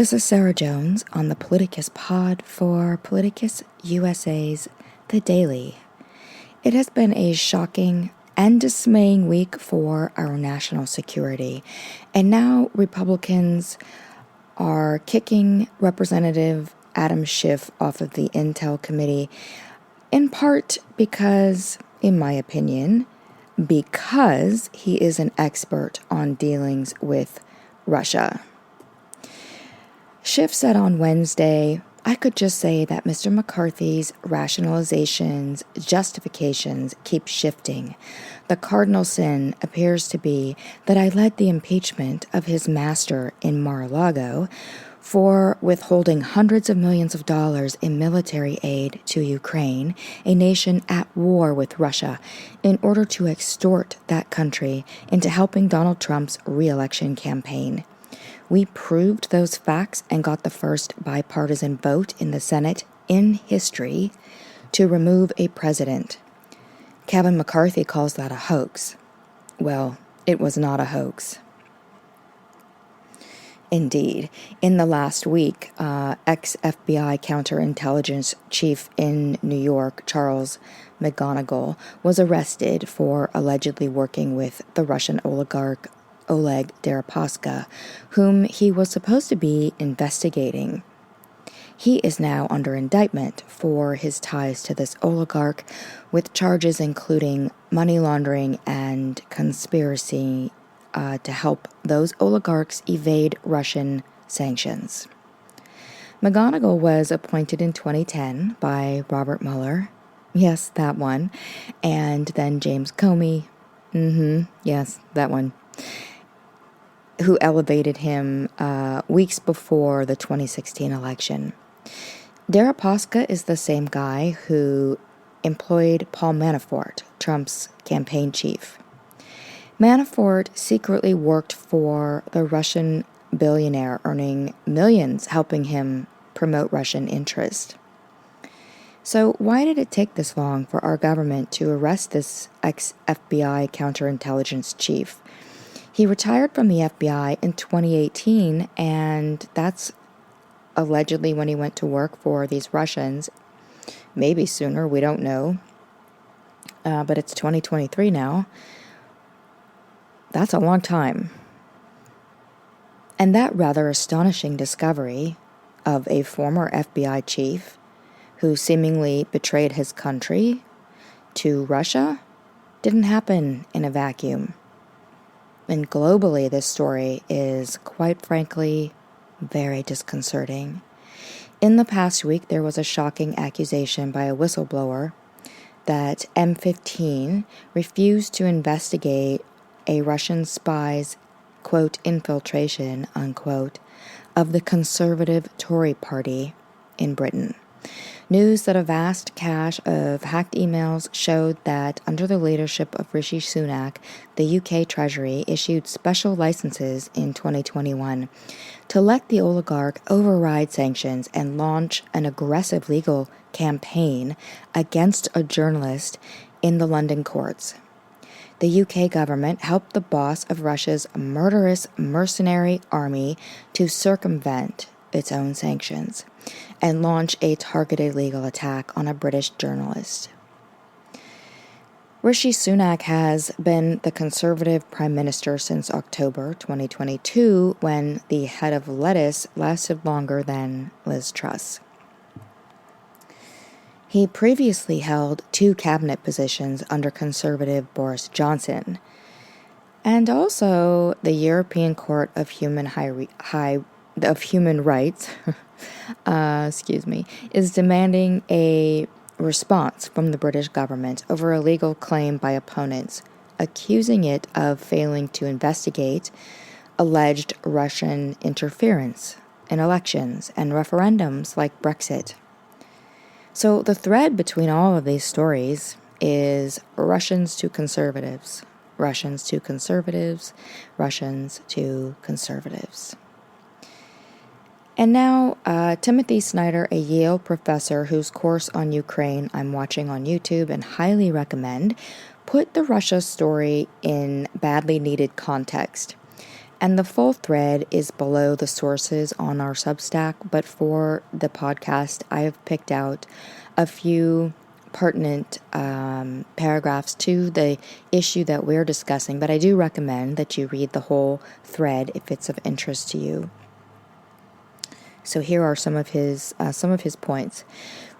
This is Sarah Jones on the Politicus Pod for Politicus USA's The Daily. It has been a shocking and dismaying week for our national security, and now Republicans are kicking Representative Adam Schiff off of the Intel Committee, in part because, in my opinion, because he is an expert on dealings with Russia. Schiff said on Wednesday, "I could just say that Mr. McCarthy's rationalizations, justifications keep shifting. The cardinal sin appears to be that I led the impeachment of his master in Mar-a-Lago for withholding hundreds of millions of dollars in military aid to Ukraine, a nation at war with Russia, in order to extort that country into helping Donald Trump's re-election campaign. We proved those facts and got the first bipartisan vote in the Senate in history to remove a president. Kevin McCarthy calls that a hoax. Well, it was not a hoax." Indeed, in the last week, ex-FBI counterintelligence chief in New York, Charles McGonigal, was arrested for allegedly working with the Russian oligarch Oleg Deripaska, whom he was supposed to be investigating. He is now under indictment for his ties to this oligarch, with charges including money laundering and conspiracy to help those oligarchs evade Russian sanctions. McGonigal was appointed in 2010 by Robert Mueller, yes, that one, and then James Comey, yes, that one, who elevated him weeks before the 2016 election. Deripaska is the same guy who employed Paul Manafort, Trump's campaign chief. Manafort secretly worked for the Russian billionaire, earning millions helping him promote Russian interest. So why did it take this long for our government to arrest this ex-FBI counterintelligence chief? He retired from the FBI in 2018, and that's allegedly when he went to work for these Russians. Maybe sooner, we don't know. But it's 2023 now. That's a long time. And that rather astonishing discovery of a former FBI chief who seemingly betrayed his country to Russia didn't happen in a vacuum. And globally, this story is, quite frankly, very disconcerting. In the past week, there was a shocking accusation by a whistleblower that M15 refused to investigate a Russian spy's, quote, infiltration, unquote, of the conservative Tory party in Britain. News that a vast cache of hacked emails showed that under the leadership of Rishi Sunak, the UK Treasury issued special licenses in 2021 to let the oligarch override sanctions and launch an aggressive legal campaign against a journalist in the London courts. The UK government helped the boss of Russia's murderous mercenary army to circumvent its own sanctions and launch a targeted legal attack on a British journalist. Rishi Sunak has been the Conservative Prime Minister since October 2022, when the head of lettuce lasted longer than Liz Truss. He previously held 2 cabinet positions under Conservative Boris Johnson, and also the European Court of Human Rights is demanding a response from the British government over a legal claim by opponents, accusing it of failing to investigate alleged Russian interference in elections and referendums like Brexit. So the thread between all of these stories is Russians to conservatives, Russians to conservatives, Russians to conservatives. And now, Timothy Snyder, a Yale professor whose course on Ukraine I'm watching on YouTube and highly recommend, put the Russia story in badly needed context. And the full thread is below the sources on our Substack, but for the podcast, I have picked out a few pertinent paragraphs to the issue that we're discussing, but I do recommend that you read the whole thread if it's of interest to you. So here are some of his points.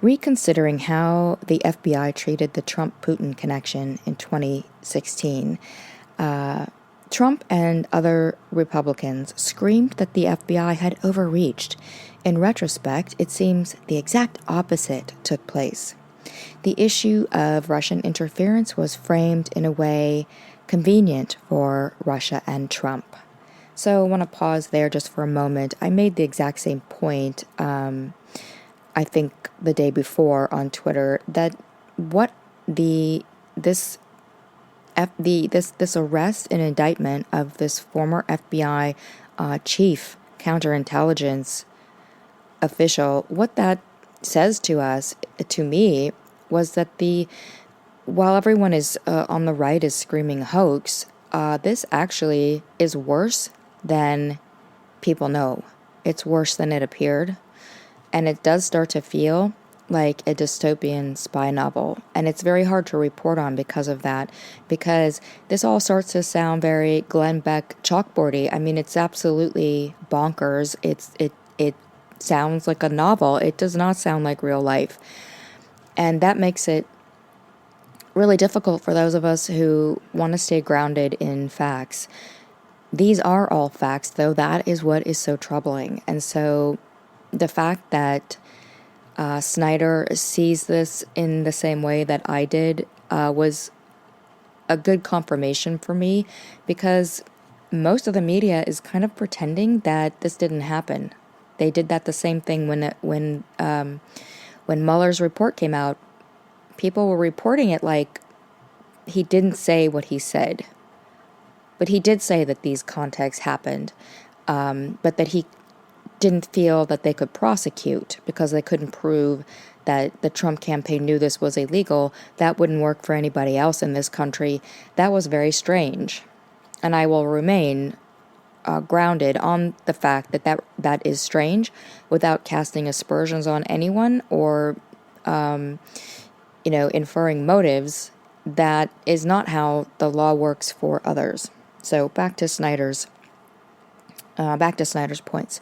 Reconsidering how the FBI treated the Trump-Putin connection in 2016, Trump and other Republicans screamed that the FBI had overreached. In retrospect, it seems the exact opposite took place. The issue of Russian interference was framed in a way convenient for Russia and Trump. So I want to pause there just for a moment. I made the exact same point, I think the day before on Twitter, that what this arrest and indictment of this former FBI chief counterintelligence official, what that says to us, to me, was that while everyone is on the right is screaming hoax, this actually is worse than people know. It's worse than it appeared, and it does start to feel like a dystopian spy novel, and it's very hard to report on because of that, because this all starts to sound very Glenn Beck chalkboardy. I mean, it's absolutely bonkers. It sounds like a novel. It does not sound like real life, and that makes it really difficult for those of us who want to stay grounded in facts. These are all facts, though. That is what is so troubling. And so the fact that Snyder sees this in the same way that I did was a good confirmation for me, because most of the media is kind of pretending that this didn't happen. They did that the same thing when Mueller's report came out. People were reporting it like he didn't say what he said. But he did say that these contacts happened, but that he didn't feel that they could prosecute because they couldn't prove that the Trump campaign knew this was illegal. That wouldn't work for anybody else in this country. That was very strange. And I will remain grounded on the fact that is strange, without casting aspersions on anyone or, inferring motives. That is not how the law works for others. So back to Snyder's points.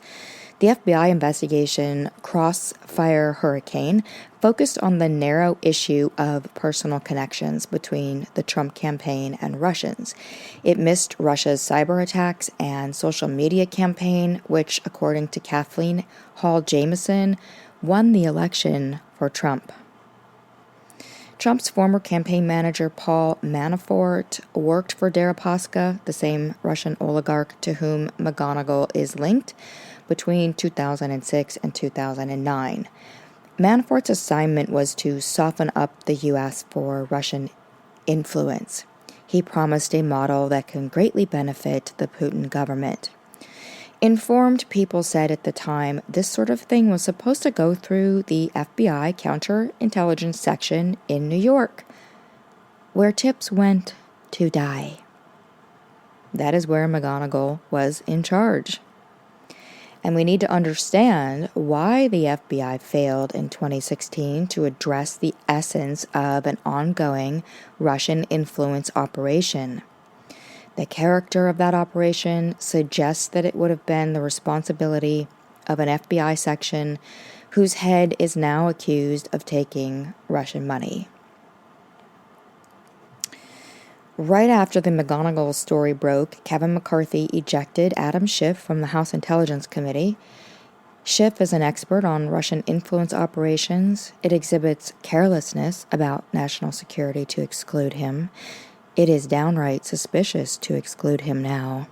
The FBI investigation, Crossfire Hurricane, focused on the narrow issue of personal connections between the Trump campaign and Russians. It missed Russia's cyber attacks and social media campaign, which, according to Kathleen Hall Jamieson, won the election for Trump. Trump's former campaign manager, Paul Manafort, worked for Deripaska, the same Russian oligarch to whom McGonigal is linked, between 2006 and 2009. Manafort's assignment was to soften up the U.S. for Russian influence. He promised a model that can greatly benefit the Putin government. Informed people said at the time this sort of thing was supposed to go through the FBI counterintelligence section in New York, where tips went to die. That is where McGonigal was in charge. And we need to understand why the FBI failed in 2016 to address the essence of an ongoing Russian influence operation. The character of that operation suggests that it would have been the responsibility of an FBI section whose head is now accused of taking Russian money. Right after the McGonigal story broke, Kevin McCarthy ejected Adam Schiff from the House Intelligence Committee. Schiff is an expert on Russian influence operations. It exhibits carelessness about national security to exclude him. It is downright suspicious to exclude him now.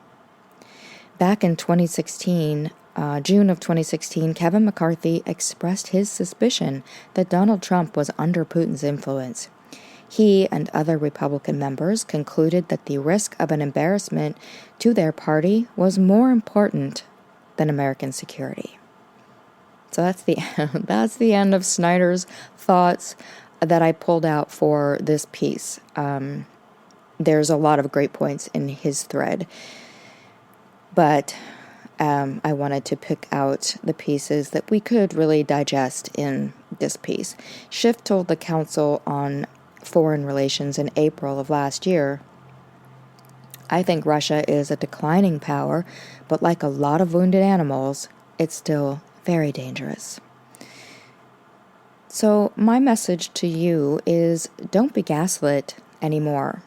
Back in June of 2016, Kevin McCarthy expressed his suspicion that Donald Trump was under Putin's influence. He and other Republican members concluded that the risk of an embarrassment to their party was more important than American security. So that's the end of Snyder's thoughts that I pulled out for this piece. There's a lot of great points in his thread. But I wanted to pick out the pieces that we could really digest in this piece. Schiff told the Council on Foreign Relations in April of last year, "I think Russia is a declining power, but like a lot of wounded animals, it's still very dangerous." So my message to you is, don't be gaslit anymore.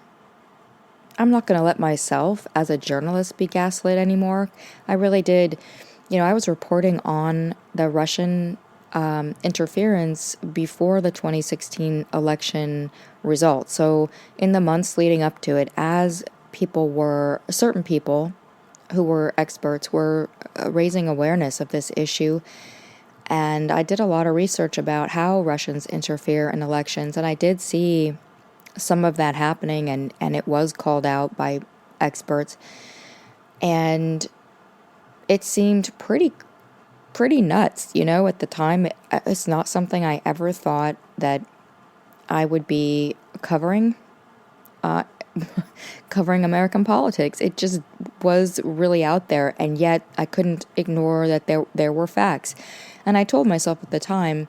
I'm not going to let myself as a journalist be gaslit anymore. I really did. I was reporting on the Russian interference before the 2016 election results. So in the months leading up to it, as certain people who were experts were raising awareness of this issue. And I did a lot of research about how Russians interfere in elections. And I did see some of that happening, and it was called out by experts. And it seemed pretty nuts, at the time. It's not something I ever thought that I would be covering American politics. It just was really out there, and yet I couldn't ignore that there were facts. And I told myself at the time,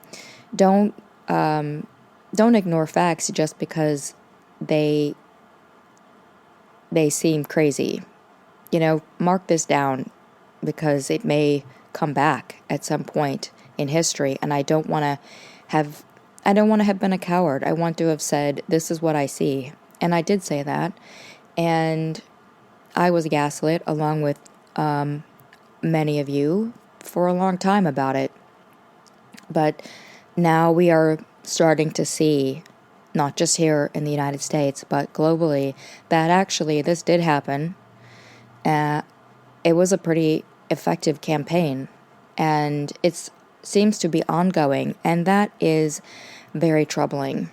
don't ignore facts just because they seem crazy. Mark this down, because it may come back at some point in history, and I don't want to have been a coward. I want to have said, this is what I see. And I did say that, and I was gaslit along with many of you for a long time about it. But now we are starting to see, not just here in the United States, but globally, that actually this did happen. It was a pretty effective campaign, and it seems to be ongoing, and that is very troubling.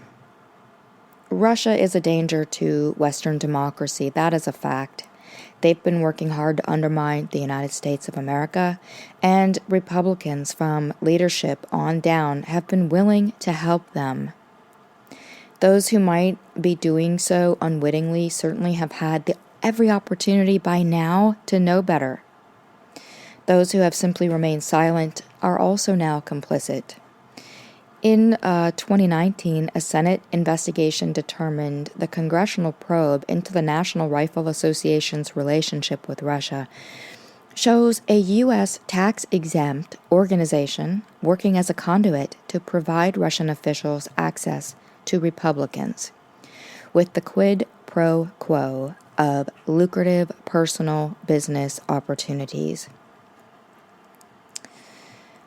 Russia is a danger to Western democracy. That is a fact. They've been working hard to undermine the United States of America, and Republicans from leadership on down have been willing to help them. Those who might be doing so unwittingly certainly have had every opportunity by now to know better. Those who have simply remained silent are also now complicit. In 2019, a Senate investigation determined the congressional probe into the National Rifle Association's relationship with Russia shows a U.S. tax-exempt organization working as a conduit to provide Russian officials access to Republicans, with the quid pro quo of lucrative personal business opportunities.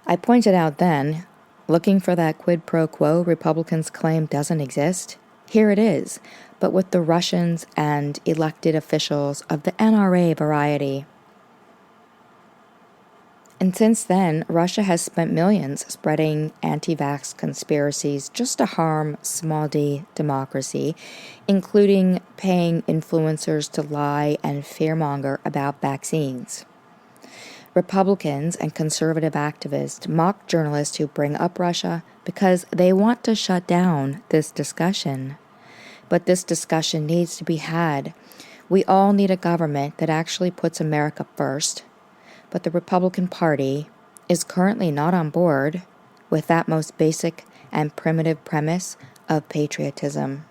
I pointed out then, looking for that quid pro quo Republicans claim doesn't exist. Here it is, but with the Russians and elected officials of the NRA variety. And since then, Russia has spent millions spreading anti-vax conspiracies just to harm small d democracy, including paying influencers to lie and fearmonger about vaccines. Republicans and conservative activists mock journalists who bring up Russia because they want to shut down this discussion. But this discussion needs to be had. We all need a government that actually puts America first. But the Republican Party is currently not on board with that most basic and primitive premise of patriotism.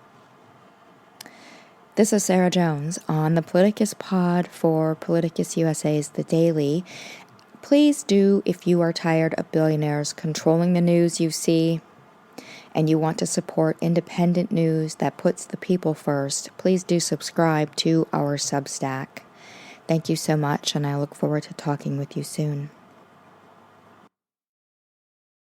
This is Sarah Jones on the Politicus Pod for Politicus USA's The Daily. Please do, if you are tired of billionaires controlling the news you see and you want to support independent news that puts the people first, please do subscribe to our Substack. Thank you so much, and I look forward to talking with you soon.